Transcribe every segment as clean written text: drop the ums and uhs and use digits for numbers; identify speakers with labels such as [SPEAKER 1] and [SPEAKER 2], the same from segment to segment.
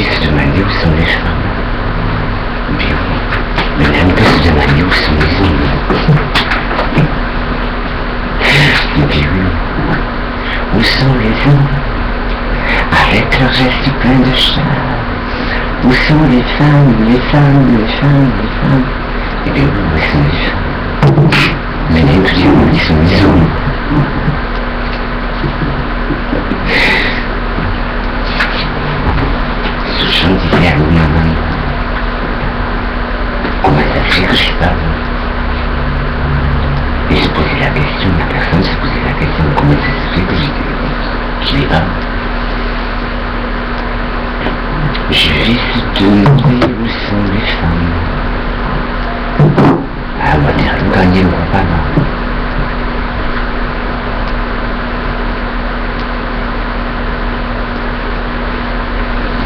[SPEAKER 1] lui se demandait où sont les femmes. Mais l'homme peut se demander où sont les hommes. Et puis oui, où sont les hommes? Avec leurs gestes pleins de charme. Où sont les femmes, les femmes, les femmes, les femmes? Et bien oui, où sont les femmes? Mais les plus où sont les hommes? Ce chant disait à l'eau maman. Comment ça fait que je sais pas? Et je posais la question, la personne se posait la question, comment ça se fait que je l'ai pas? Je vais se demander où sont les femmes. Ah, on va dire le gagner le repas, non?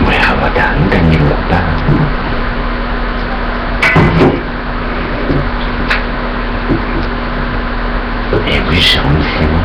[SPEAKER 1] Ouais, on va dire le gagner le repas. Et oui, Jérôme, c'est moi.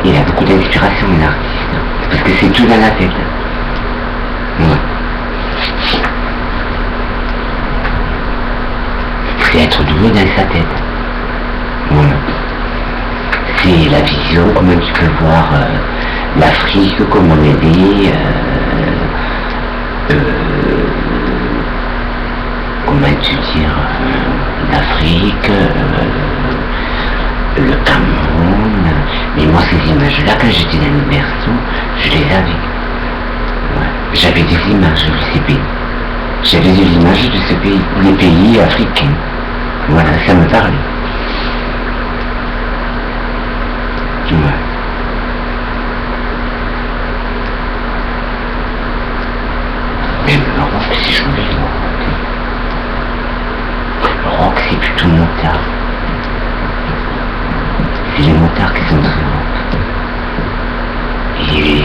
[SPEAKER 1] Il a beaucoup d'inspiration, un artiste, parce que c'est tout dans la tête. Ouais. C'est être doué dans sa tête. Voilà. C'est la vision, comment tu peux voir l'Afrique, comment l'aider, comment tu dire, l'Afrique, le Cameroun. Mais moi, ces images-là, quand j'étais dans le berceau, je les avais. Ouais. J'avais des images de ces pays. J'avais des images de ces pays, les pays africains. Voilà, ça me parlait. Ouais. Même le rock, c'est joli, le rock. Le rock, c'est plutôt motard. C'est les motards qui sont très rock. Et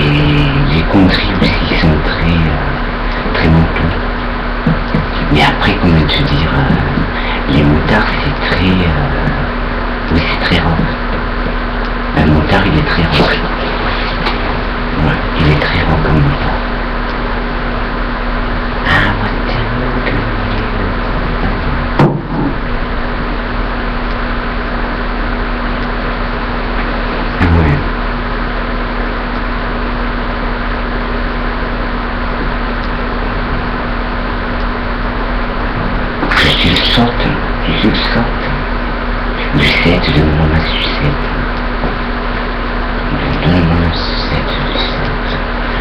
[SPEAKER 1] les country aussi sont très motos. Mais après, comment te dire, les motards, c'est très... oui, c'est très rock. Un motard, il est très rock. Ouais, il est très rock comme motard. Ah, moi, je le sorte. Lucette, donne-moi ma sucette. Donne-moi ma sucette, Lucette.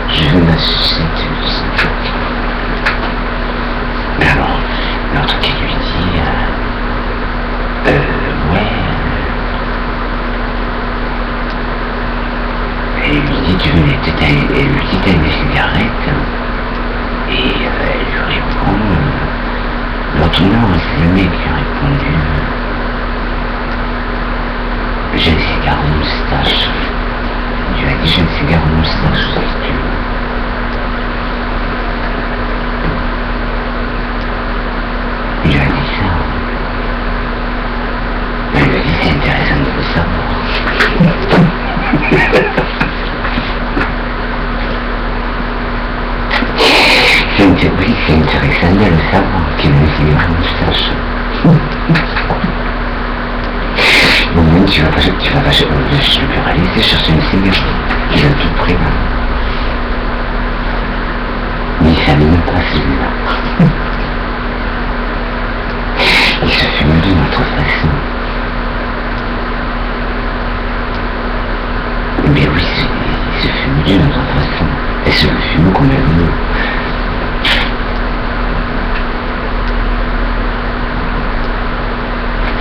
[SPEAKER 1] Je veux ma sucette, Lucette. Alors, l'autre qui lui dit, ouais. Elle lui dit, tu veux elle lui dit, t'as des cigarettes. Et elle lui répond, l'autre non, c'est le mec qui a répondu. J'ai un cigare en moustache. Il lui a dit j'ai un cigare en moustache, si tu veux. Il lui a dit ça. Elle lui a dit c'est intéressant de le savoir. Oui, c'est intéressant de le savoir qu'il a un cigare en moustache. Au moins, tu vas pas, je vais pas réaliser chercher une cigare. Il est tout près là. pas celui-là. Il se fume d'une autre façon. Mais oui, il se fume d'une autre façon. Elle se le fume comme elle veut.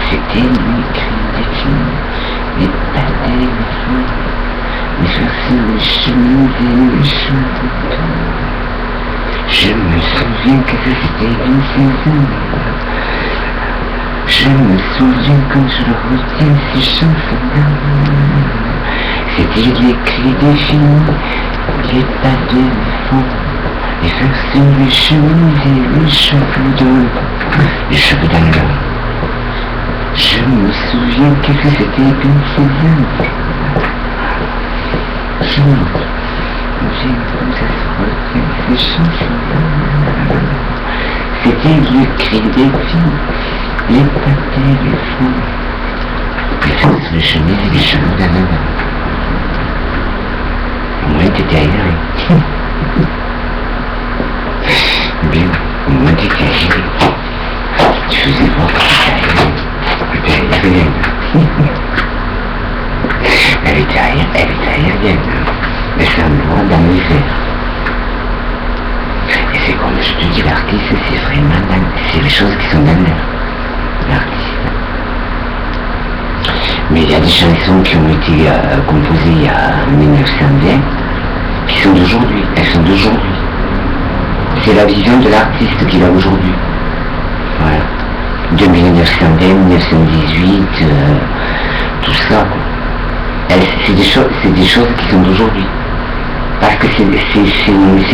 [SPEAKER 1] C'était une crise des filles, les pâtés, les fous, les chasseurs, les chemises et les cheveux. Je me souviens que c'était une saison. Je me souviens quand je le retiens si chancelant. C'était les cris des filles, les pâtés, les fous, les chasseurs, les chemises et les cheveux d'or. Les cheveux d'Alga. Je me souviens que c'était une saison. Je me souviens comme ça se retient ces chansons. C'était le cri des filles, les pâtés, les fous, les fesses, les chemises et les cheveux d'Anna. Moi, t'étais aéré. Bien, moi, t'étais aéré. Tu faisais voir que t'étais aéré. Aérienne. Elle était aérienne, mais c'est un droit d'un hiver. Et c'est comme je te dis, l'artiste, c'est vraiment c'est les choses qui sont dans l'air, l'artiste. Mais il y a des chansons qui ont été composées il y a 1920, qui sont d'aujourd'hui, elles sont d'aujourd'hui. C'est la vision de l'artiste qu'il a aujourd'hui. Voilà. De 1920, 1918, tout ça, quoi. C'est des choses qui sont d'aujourd'hui. Parce que c'est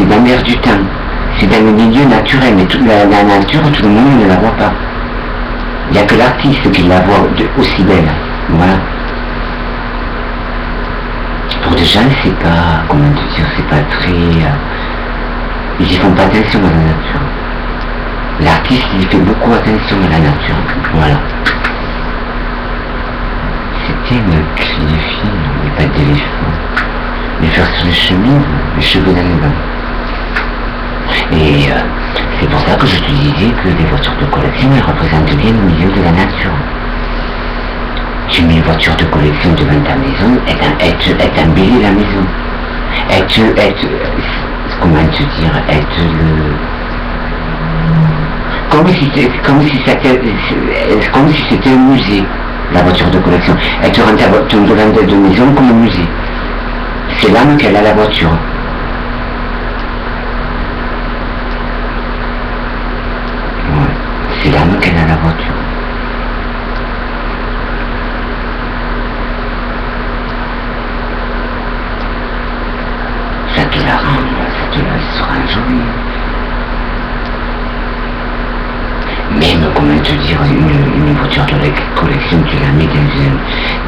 [SPEAKER 1] dans l'air du temps. C'est dans le milieu naturel, mais la nature, tout le monde ne la voit pas. Il n'y a que l'artiste qui la voit aussi belle. Voilà. Pour des gens, c'est pas, comment te dire, c'est pas très... ils y font pas attention à la nature. L'artiste, il fait beaucoup attention à la nature. Voilà. C'était une cri des filles, mais pas d'éléphant. Les fleurs sur les chemises, les cheveux dans les bains. Et c'est pour ça que je te disais que les voitures de collection, elles représentent bien le milieu de la nature. Tu mets une voiture de collection devant ta maison, elle t'embellit la maison. Comment te dire, comme si c'était un musée, la voiture de collection. Elle te rend ton devant de maison comme un musée. C'est l'âme qu'elle a la voiture. Ouais, c'est l'âme qu'elle a la voiture. Ça te sera joli. Même, comment te dire, une voiture de collection, tu la mets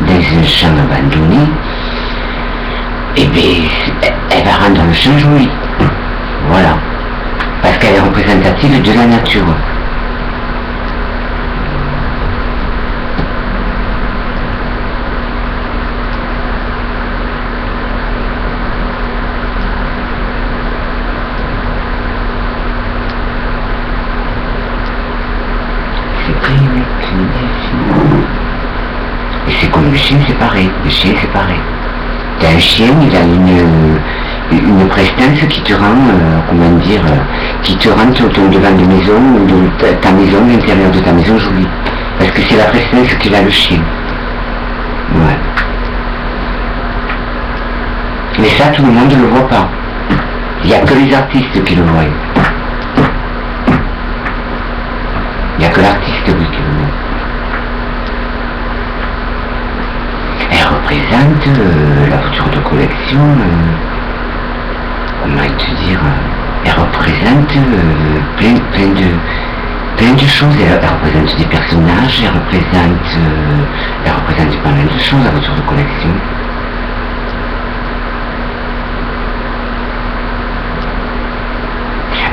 [SPEAKER 1] dans un champ abandonné, et bien, elle va rendre le champ joli. Voilà. Parce qu'elle est représentative de la nature. Et c'est comme le chien, c'est pareil. Le chien, c'est pareil. T'as un chien, il a une prestance qui te rend, qui te rend ton devant de maison, ou de ta maison, l'intérieur de ta maison jolie. Parce que c'est la prestance qu'il a, le chien. Ouais. Mais ça, tout le monde ne le voit pas. Il n'y a que les artistes qui le voient. Il n'y a que l'artiste, oui, qui le voit. Elle représente la voiture de collection, comment te dire, elle représente plein de choses. Elle représente des personnages, elle représente pas mal de choses, la voiture de collection.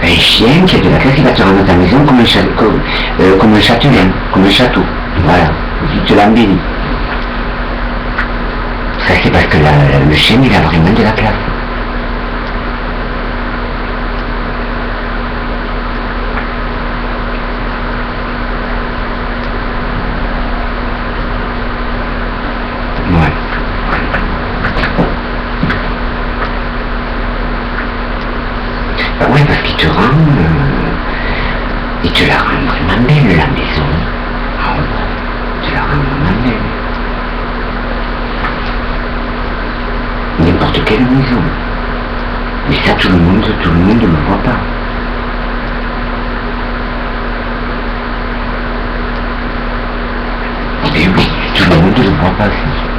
[SPEAKER 1] Un chien qui a de la classe, il va te rendre ta maison comme un châtelain, comme un château. Voilà, il te l'embellit. Ça c'est parce que le chien il a vraiment de la classe. Je la rendrai ma belle, la maison. Ah ouais, je la rendrai ma belle. N'importe quelle maison. Mais ça, tout le monde ne le voit pas. Et oui, tout le monde ne le voit pas, ça.